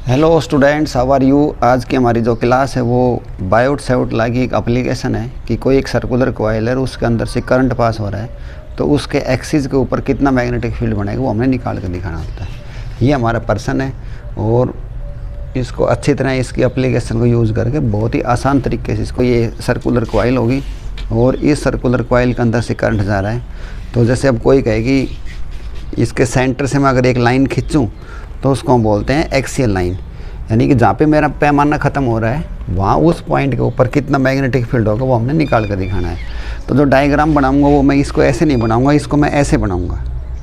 Hello students, how are you. आज की हमारी जो क्लास है वो बायोट सेवट ला की एक एप्लीकेशन है कि कोई एक सर्कुलर कॉइल है, उसके अंदर से करंट पास हो रहा है तो उसके एक्सिस के ऊपर कितना मैग्नेटिक फील्ड बनेगा वो हमें निकाल कर दिखाना होता है। ये हमारा पर्सन है और इसको अच्छी तरह इसकी एप्लीकेशन को यूज़ करके बहुत ही आसान तरीके से इसको ये सर्कुलर कॉइल होगी और इस सर्कुलर कॉइल के अंदर से करंट जा रहा है। तो जैसे अब कोई कहे कि इसके सेंटर से मैं अगर एक लाइन खींचूँ तो उसको हम बोलते हैं एक्सियल लाइन, यानी कि जहाँ पे मेरा पैमाना ख़त्म हो रहा है वहाँ उस पॉइंट के ऊपर कितना मैग्नेटिक फील्ड होगा वो हमने निकाल कर दिखाना है। तो जो डायग्राम बनाऊंगा वो मैं इसको ऐसे नहीं बनाऊंगा, इसको मैं ऐसे बनाऊंगा,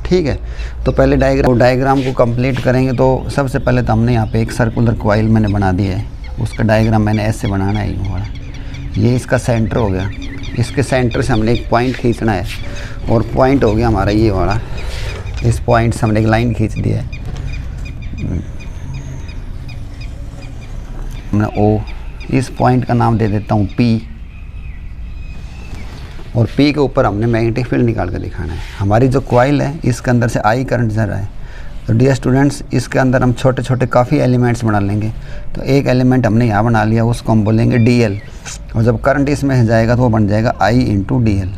ठीक है। तो पहले डायग्राम को कंप्लीट करेंगे। तो सबसे पहले तो हमने यहाँ पे एक सर्कुलर कॉइल मैंने बना दिया है, उसका डायग्राम मैंने ऐसे बनाना है। ये इसका सेंटर हो गया, इसके सेंटर से हमने एक पॉइंट खींचना है और पॉइंट हो गया हमारा ये वाला। इस पॉइंट से हमने एक लाइन खींच दिया है, मैं ओ, इस पॉइंट का नाम दे देता हूँ पी और पी के ऊपर हमने मैग्नेटिक फील्ड निकाल कर दिखाना है। हमारी जो कॉइल है इसके अंदर से आई करंट जा रहा है। तो डियर स्टूडेंट्स, इसके अंदर हम छोटे छोटे काफ़ी एलिमेंट्स बना लेंगे। तो एक एलिमेंट हमने यहाँ बना लिया, उसको हम बोलेंगे डी एल, और जब करंट इसमें जाएगा तो वो बन जाएगा आई इंटू डी एल।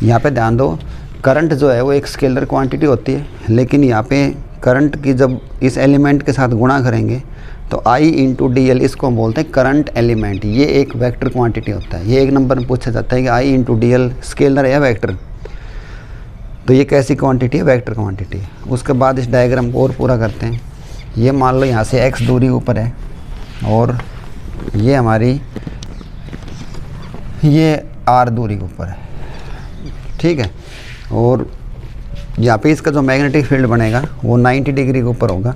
यहाँ पर ध्यान दो, करंट जो है वो एक स्केलर क्वांटिटी होती है, लेकिन यहाँ पे करंट की जब इस एलिमेंट के साथ गुणा करेंगे तो I इंटू डी एल, इसको हम बोलते हैं करंट एलिमेंट। ये एक वेक्टर क्वांटिटी होता है। ये एक नंबर में पूछा जाता है कि I into D L scalar है या वेक्टर। तो ये कैसी क्वांटिटी है? वेक्टर क्वांटिटी है। उसके बाद इस डायग्राम को और पूरा करते हैं। ये मान लो यहाँ से x दूरी ऊपर है और ये हमारी ये r दूरी के ऊपर है, ठीक है। और यहाँ पे इसका जो मैग्नेटिक फील्ड बनेगा वो 90 डिग्री के ऊपर होगा।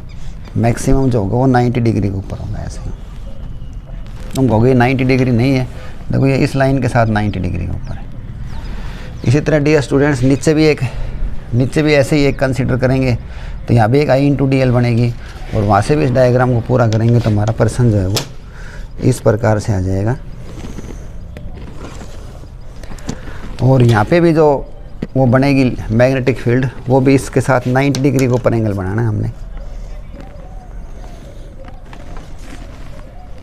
मैक्सिमम जो होगा वो 90 डिग्री के ऊपर होगा। ऐसे तुम कहोगे 90 डिग्री नहीं है, देखो ये इस लाइन के साथ 90 डिग्री के ऊपर है। इसी तरह डियर स्टूडेंट्स, नीचे भी ऐसे ही एक कंसीडर करेंगे तो यहाँ भी एक आई इंटू डी एल बनेगी और वहाँ से भी इस डायग्राम को पूरा करेंगे तो हमारा पर्सन जो है वो इस प्रकार से आ जाएगा। और यहाँ पे भी जो वो बनेगी मैग्नेटिक फील्ड, वो भी इसके साथ 90 डिग्री के ऊपर एंगल बनाना है हमने,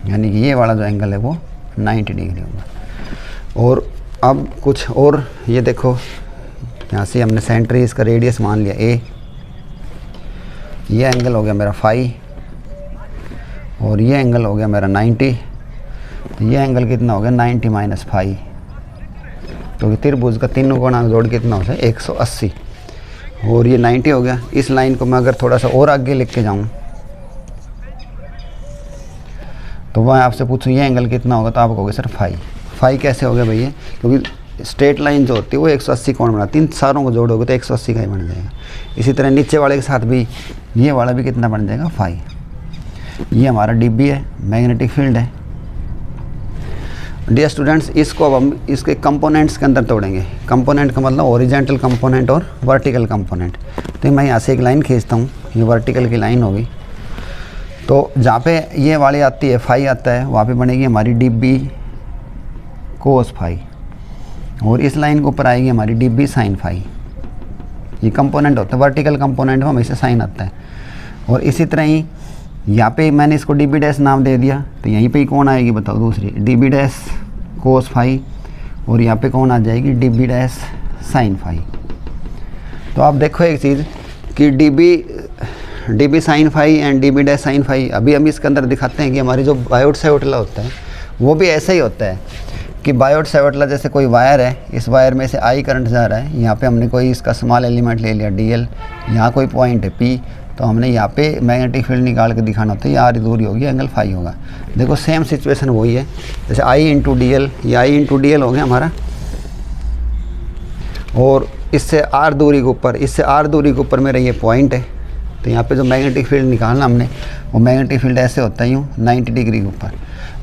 यानी कि ये वाला जो एंगल है वो 90 डिग्री होगा। और अब कुछ और, ये देखो यहाँ से हमने सेंटर इसका रेडियस मान लिया ए, ये एंगल हो गया मेरा फाई और ये एंगल हो गया मेरा 90। तो ये एंगल कितना हो गया? 90 माइनस फाई। तो त्रिभुज का तीनों कोणों का जोड़ कितना हो जाए? 180। और ये 90 हो गया। इस लाइन को मैं अगर थोड़ा सा और आगे लिख के जाऊँ तो वह आपसे पूछूँ ये एंगल कितना होगा तो आप कहोगे सर फाई कैसे हो गया भैया? क्योंकि स्ट्रेट लाइन जो होती है वो 180 कोण बनाती है, इन सारों को जोड़ोगे तो 180 का ही बन जाएगा। इसी तरह नीचे वाले के साथ भी ये वाला भी कितना बन जाएगा? फाई। ये हमारा डीबी है, मैग्नेटिक फील्ड है। डियर स्टूडेंट्स, इसको अब हम इसके कंपोनेंट्स के अंदर तोड़ेंगे। कंपोनेंट का मतलब हॉरिजॉन्टल कंपोनेंट और वर्टिकल कंपोनेंट। तो मैं यहाँ से एक लाइन खींचता हूँ, ये वर्टिकल की लाइन होगी। तो जहाँ पे ये वाली आती है, फाई आता है, वहाँ पे बनेगी हमारी डी बी कोस फाई और इस लाइन के ऊपर आएगी हमारी डी बी साइन फाई। ये कंपोनेंट होता है, वर्टिकल कंपोनेंट में हमेशा साइन आता है। और इसी तरह ही यहाँ पे मैंने इसको डी बी डैश नाम दे दिया, तो यहीं पे ही कौन आएगी बताओ? दूसरी D B dash cos phi और यहाँ पे कौन आ जाएगी? D B dash sine phi. तो आप देखो एक चीज़ कि D B sine phi and D B dash sine phi, अभी हम इसके अंदर दिखाते हैं कि हमारी जो बायोट सेवट ला होता है वो भी ऐसा ही होता है कि बायोट सेवट ला जैसे कोई वायर है, इस वायर में से आई करंट जा रहा है। यहाँ पे हमने कोई इसका स्मॉल एलिमेंट ले लिया डी एल, यहाँ कोई पॉइंट है पी, तो हमने यहाँ पे मैग्नेटिक फील्ड निकाल के दिखाना होता है। ये आर दूरी होगी, एंगल फाई होगा। देखो सेम सिचुएशन वही है, जैसे आई इंटू डी एल, ये आई इंटू डी एल हो गया हमारा, और इससे आर दूरी के ऊपर मेरा ये पॉइंट है। तो यहाँ पे जो मैग्नेटिक फील्ड निकालना हमने, वो मैग्नेटिक फील्ड ऐसे होता है यूँ 90 डिग्री के ऊपर।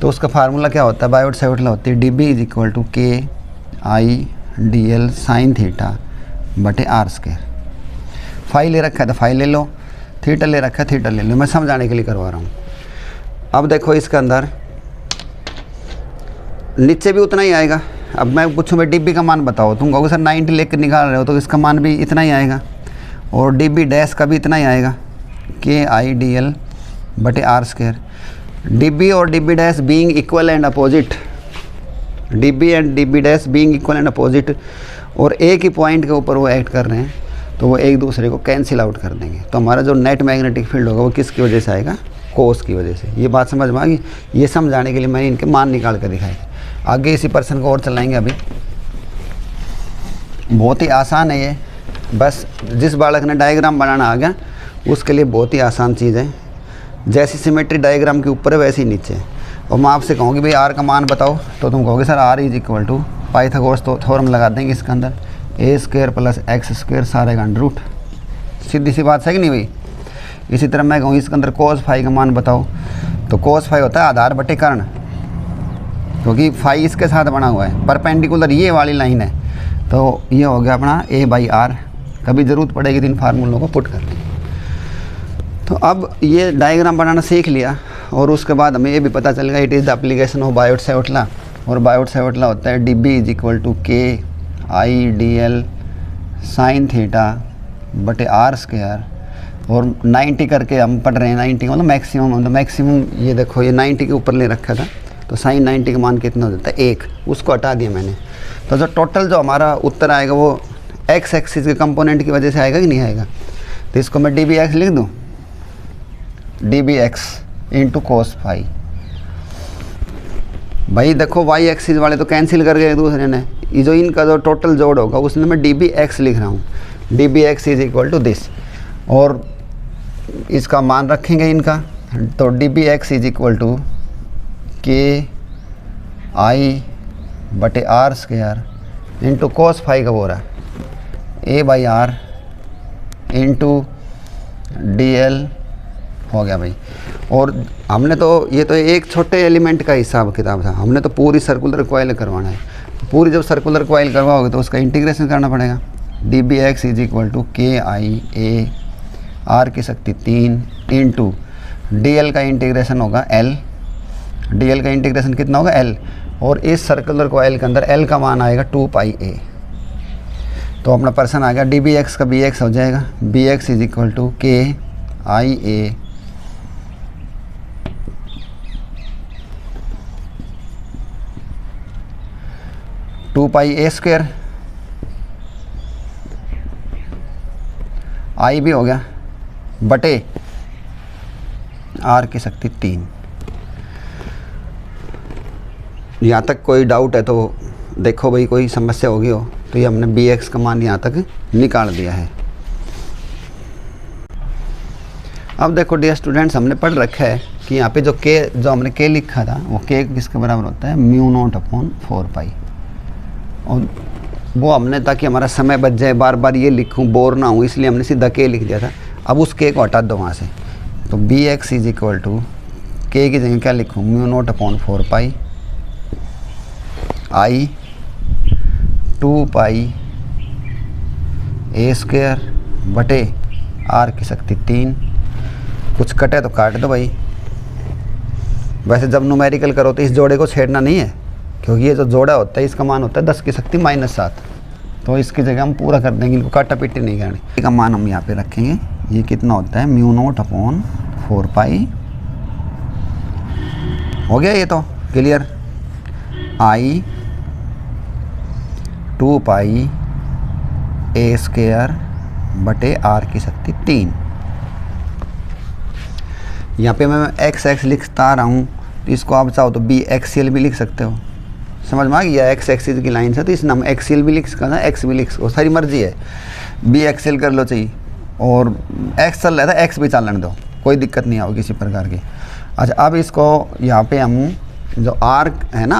तो उसका फार्मूला क्या होता है? बायोट सेवट ला होती है D B is equal to K I D L sine theta बटे आर स्क्वायर। फाई ले रखा है तो फाई ले लो, थीटा ले रखा है थीटा ले लो, मैं समझाने के लिए करवा रहा हूँ। अब देखो इसके अंदर नीचे भी उतना ही आएगा। अब मैं पूछूँ भाई डी बी का मान बताओ, तुम कहोगे सर 90 लेकर निकाल रहे हो तो इसका मान भी इतना ही आएगा और डी बी डैश का भी इतना ही आएगा। के आई डी एल बटे आर स्क्वायर। डी बी और D B dash being equal and opposite, D B and D B dash being equal and opposite, और एक ही पॉइंट के ऊपर वो एक्ट कर रहे हैं, तो वो एक दूसरे को कैंसिल आउट कर देंगे। तो हमारा जो नेट मैग्नेटिक फील्ड होगा वो किसकी वजह से आएगा? कोस की वजह से। ये बात समझ में आ गई? ये समझाने के लिए मैंने इनके मान निकाल कर दिखाए। आगे इसी पर्सन को और चलाएंगे। अभी बहुत ही आसान है ये, बस जिस बालक ने डायग्राम बनाना आ गया उसके लिए बहुत ही आसान चीज़ है। जैसी सिमेट्री डायग्राम के ऊपर है वैसे ही नीचे है। और मैं आपसे कहूँगी भाई आर का मान बताओ, तो तुम कहोगे sir R is equal to Pythagoras तो थ्योरम लगा देंगे इसके अंदर, A square plus X square सारे का अंडर रूट। सीधी सी बात है कि नहीं भाई? इसी तरह मैं कहूँ इसके अंदर कोस फाई का मान बताओ, तो कोस फाई होता है आधार बटे कर्ण, क्योंकि फाई इसके साथ बना हुआ है, परपेंडिकुलर ये वाली लाइन है, तो ये हो गया अपना ए बाई आर। कभी ज़रूरत पड़ेगी तो इन फार्मूलों को पुट कर लें। तो अब ये डायग्राम बनाना सीख लिया, और उसके बाद हमें ये भी पता चल गया it is the application of Biot Savart law. और बायोट-सैवर्ट लॉ होता है D B is equal to K I D L sine theta बटे आर स्क्वायर। और 90 करके हम पढ़ रहे हैं, 90 मतलब मैक्सिमम, मतलब मैक्सिमम ये देखो ये 90 के ऊपर ले रखा था, तो साइन 90 का मान कितना हो जाता है? 1, उसको हटा दिया मैंने। तो जो टोटल जो हमारा उत्तर आएगा वो एक्स एक्सिस के कंपोनेंट की वजह से आएगा कि नहीं आएगा? तो इसको मैं डी बी एक्स लिख दूँ, D B X into cos phi. भाई देखो वाई एक्सिस वाले तो कैंसिल कर गए एक दूसरे ने, ये जो इनका जो टोटल जोड़ होगा उसमें मैं डी बी एक्स लिख रहा हूँ, D B X is equal to this, और इसका मान रखेंगे इनका, तो D B X is equal to K I बटे R square into cos phi का बोल रहा है A by R into D L हो गया भाई। और हमने तो ये तो एक छोटे एलिमेंट का हिसाब किताब था, हमने तो पूरी सर्कुलर कॉइल करवाना है। तो पूरी जब सर्कुलर कॉइल करवाओगे तो उसका इंटीग्रेशन करना पड़ेगा। D B X is equal to K I A R की शक्ति 3 इंटू डी एल का इंटीग्रेशन होगा एल, डी एल का इंटीग्रेशन कितना होगा? एल, और इस सर्कुलर कॉइल के अंदर एल का मान आएगा 2 पाई ए। तो अपना पर्सन आ गया डी बी एक्स का बी एक्स हो जाएगा, B X is equal to K I A to pi A square, आई भी हो गया बटे आर की शक्ति 3। यहाँ तक कोई डाउट है तो देखो भाई, कोई समस्या होगी हो तो ये हमने बी एक्स का मान यहाँ तक निकाल दिया है। अब देखो डियर स्टूडेंट्स, हमने पढ़ रखा है कि यहाँ पे जो के जो हमने के लिखा था वो के किसके बराबर होता है? म्यू नॉट अपॉन 4 पाई। और वो हमने, ताकि हमारा समय बच जाए, बार बार ये लिखूँ बोर ना हूँ, इसलिए हमने सीधा के लिख दिया था। अब उस के को हटा दो वहाँ से, तो B X is equal to K की जगह क्या लिखूँ? Mu naught upon 4 pi I 2 pi A square बटे आर की शक्ति 3। कुछ कटे तो काट दो भाई। वैसे जब न्यूमेरिकल करो तो इस जोड़े को छेड़ना नहीं है, क्योंकि ये जो जोड़ा होता है इसका मान होता है 10 की शक्ति -7। तो इसकी जगह हम पूरा कर देंगे, इनको काटा पीटी नहीं करनी। इसका मान हम यहाँ पे रखेंगे, ये कितना होता है? म्यू नॉट अपॉन 4 पाई। हो गया ये तो clear. I 2 pi A square बटे आर की शक्ति 3। यहाँ पे मैं एक्स एक्स लिखता रहा हूँ, तो इसको आप चाहो तो बी एक्सीएल भी लिख सकते हो। समझ में आ गया? एक्स एक्सिस की लाइन से तो इस नाम एक्सीएल भी लिख सकता है, एक्स भी लिख सकते हो, सारी मर्जी है। बी एक्सीएल कर लो चाहिए, और एक्स चल रहा था एक्स भी चलने दो, कोई दिक्कत नहीं आओगी किसी प्रकार की। अच्छा, अब इसको यहाँ पे हम जो आर है ना,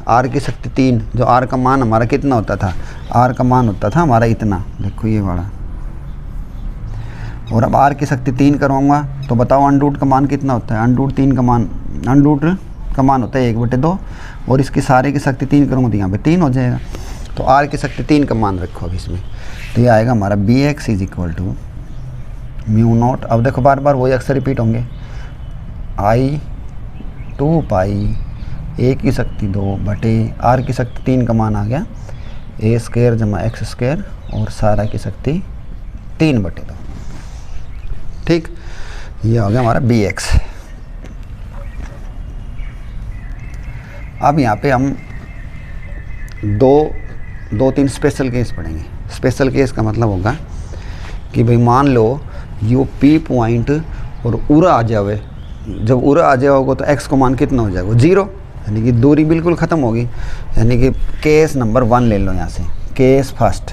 आर की शक्ति 3, जो आर का मान हमारा कितना होता था? आर का मान होता था हमारा इतना, देखो ये वाला। और अब आर की शक्ति 3 करवाऊँगा तो बताओ अंडरूट का मान कितना होता है? अंडरूट का मान होता है 1/2, और इसकी सारे की शक्ति 3 करूँगा तो यहाँ पे 3 हो जाएगा। तो आर की शक्ति 3 का मान रखो अब इसमें, तो ये आएगा हमारा B X is equal to mu naught. अब देखो बार बार वही अक्सर रिपीट होंगे, आई 2 पाई ए की शक्ति 2 बटे आर की शक्ति 3 का मान आ गया ए स्क्वायर जमा एक्स स्क्वायर, और सारा की शक्ति 3/2। ठीक। ये हो गया हमारा बी एक्स। अब यहाँ पे हम दो तीन स्पेशल केस पढ़ेंगे। स्पेशल केस का मतलब होगा कि भाई मान लो यो पी पॉइंट और उरा आ जावे। जब उरा आ जाओगे तो एक्स को मान कितना हो जाएगा, 0, यानी कि दूरी बिल्कुल ख़त्म होगी। यानी कि केस नंबर 1 ले लो यहाँ से, case first,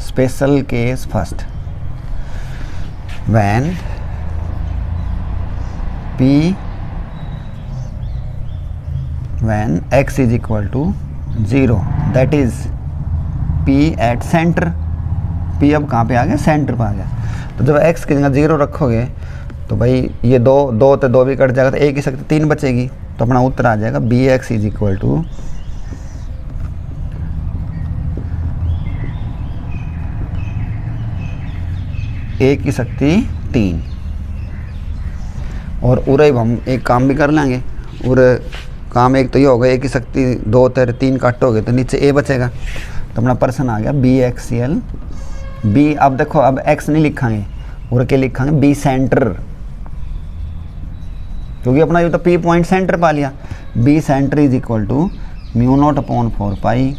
special case first, when when x is equal to 0, that is p at center। p अब कहाँ पे आ गया, सेंटर पे आ गया। तो जब x की जगह 0 रखोगे तो भाई ये दो तो 2 भी कट जाएगा, तो एक ही शक्ति 3 बचेगी। तो अपना उत्तर आ जाएगा B X is equal to A की शक्ति 3। और उरे हम एक काम भी कर लेंगे। और काम एक तो ये होगा, ए की शक्ति 2 3 काटोगे तो नीचे ए बचेगा। तो अपना पर्सन आ गया बी एक्स एल बी। अब देखो अब एक्स नहीं लिखांगे, और के लिखांगे बी सेंटर, क्योंकि अपना ये तो पी पॉइंट सेंटर पा लिया। B centre is equal to μ0/4 pi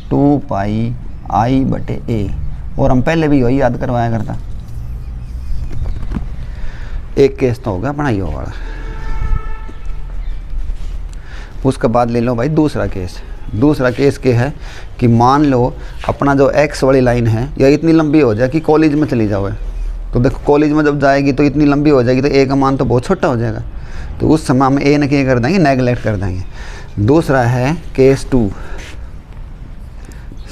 2 pi I बटे ए। और हम पहले भी वही याद करवाया करता। एक केस तो होगा अपना ये वाला। उसके बाद ले लो भाई दूसरा केस। दूसरा केस क्या है कि मान लो अपना जो एक्स वाली लाइन है या इतनी लंबी हो जाए कि कॉलेज में चली जाओ। तो देखो कॉलेज में जब जाएगी तो इतनी लंबी हो जाएगी तो ए का मान तो बहुत छोटा हो जाएगा। तो उस समय हम ए ने क्या कर देंगे, नेगलेक्ट कर देंगे। दूसरा है case 2,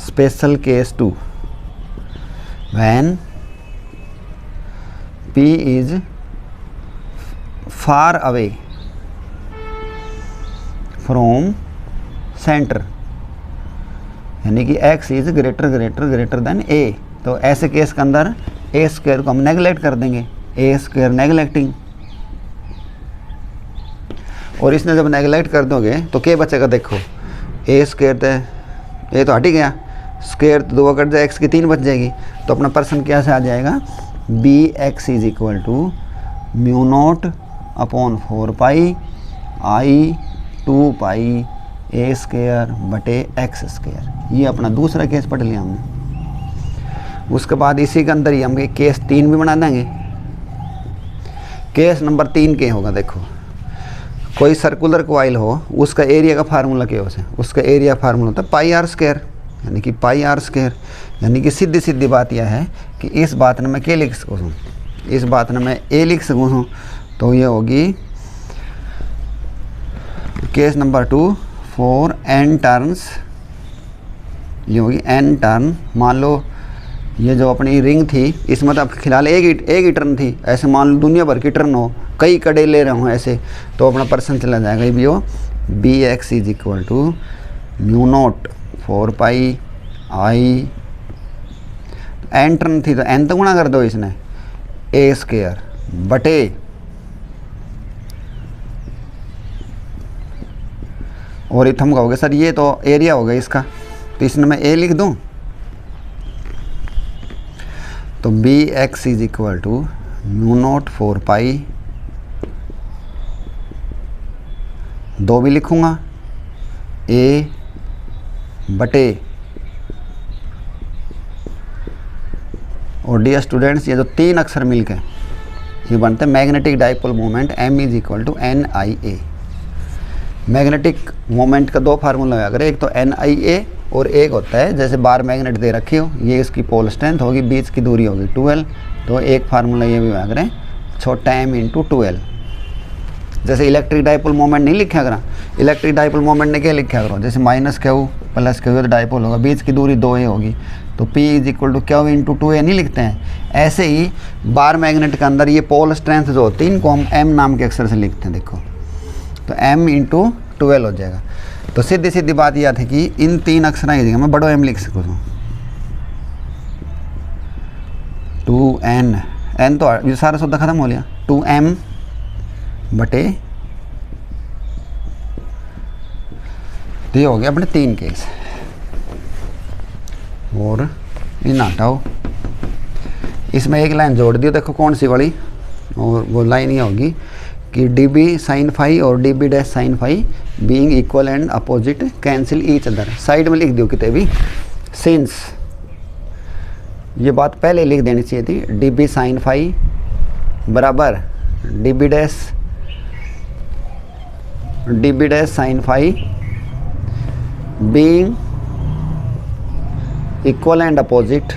special case 2, when P is far away from centre, यानी कि x is greater than a। तो ऐसे केस के अंदर ए स्क्वायर को हम नेगलेक्ट कर देंगे, ए स्क्वायर नेगलेक्टिंग। और इसने जब नेगलेक्ट कर दोगे तो क्या बचेगा, देखो ए स्क्वायर तो ए तो हट ही गया, स्क्वायर तो 2 कट जाए, x की 3 बच जाएगी। तो अपना पर्सन क्या से आ जाएगा, B X is equal to μ0/4 pi I 2 pi A square बटे एक्स स्क्वायर। ये अपना दूसरा केस पढ़ लिया हमने। उसके बाद इसी के अंदर ही हम केस 3 भी बना देंगे। केस नंबर 3 क्या होगा, देखो कोई सर्कुलर कॉइल हो, उसका एरिया का फार्मूला क्या होता है, उसका एरिया फार्मूला होता है पाई आर स्क्वायर, यानी कि पाई आर स्क्वायर। यानी कि सीधी बात यह है कि इस बात ने मैं क्या लिख सकूँ, इस बात ने मैं ए लिख सकूँ। तो ये होगी case number 2 for n turns. ये होगी n टर्न। मान लो ये जो अपनी रिंग थी इसमें तो फिलहाल एक ही टर्न थी, ऐसे मान लो दुनिया भर की टर्न हो, कई कड़े ले रहे हो ऐसे, तो अपना पर्सन चला जाएगा। ये भी हो B X is equal to μ0/4 pi I, n turn थी तो n तो गुणा कर दो इसने, ए स्क्वायर बटे और ये थम कहोगे सर ये तो एरिया हो गया इसका, तो इसमें मैं ए लिख दूं। तो B X is equal to μ0/4 pi 2 भी लिखूंगा ए बटे, और डियर स्टूडेंट्स ये जो 3 अक्षर मिलके ये बनते हैं magnetic dipole moment m is equal to NIA। Magnetic moment का 2 फार्मूला है, अगर एक तो NIA और एक होता है जैसे बार मैग्नेट दे रखी हो, ये इसकी पोल स्ट्रेंथ होगी, बीच की दूरी होगी 12। तो एक फार्मूला ये भी अगर छोटा m इंटू 12। जैसे इलेक्ट्रिक डाइपोल मोमेंट नहीं लिखा करा, इलेक्ट्रिक डाइपोल मोमेंट ने क्या लिखा करो, जैसे माइनस क्यू प्लस क्यू तो डाइपोल होगा, बीच की दूरी 2a होगी, तो P is equal to Q into 2a नहीं लिखते हैं। ऐसे ही बार मैग्नेट के अंदर ये पोल स्ट्रेंथ जो होती है इनको हम m नाम के अक्षर से लिखते हैं, देखो तो m इंटू 12 हो जाएगा। तो सीधी बात यह थी कि इन 3 अक्षरों की जगह मैं बड़ो m लिख सकूँ, 2n, n तो ये सारा शब्द खत्म हो लिया, 2m बटे, तो ये हो गया अपने 3 केस। और इन हटाओ, इसमें एक लाइन जोड़ दियो, देखो कौन सी वाली, और वो लाइन ये होगी कि डी बी साइन फाई और D B dash sine phi being equal and opposite cancel each other. Side में लिख दो कितने भी, सिंस, ये बात पहले लिख देनी चाहिए थी, डी बी साइन फाई बराबर D B dash sine phi being equal and opposite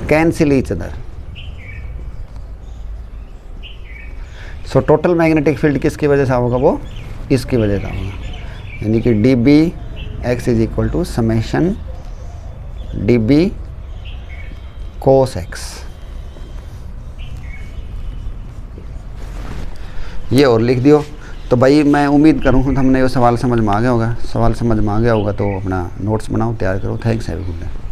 cancel each other. So total magnetic field किसकी वजह से होगा, वो इसकी वजह से होगा, यानी कि D B X is equal to summation D B cos X. ये और लिख दियो। तो भाई मैं उम्मीद करूँ तो हमने ये सवाल समझ में आ गया होगा। सवाल समझ में आ गया होगा तो अपना नोट्स बनाओ, तैयार करो। Thanks, have a good day.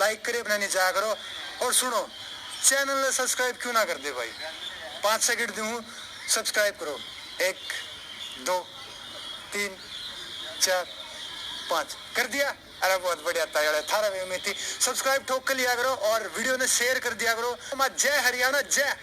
Like करे, अपना नीचे करो और सुनो, चैनल ने सब्सक्राइब क्यों ना कर दे भाई, 5 सेकंड दूँ, सब्सक्राइब करो, 1 2 3 4 5 कर दिया। अरे बहुत बढ़िया, तैयार थारा में थी। सब्सक्राइब ठोक कर लिया करो और वीडियो ने शेयर कर दिया करो। जय हरियाणा, जय।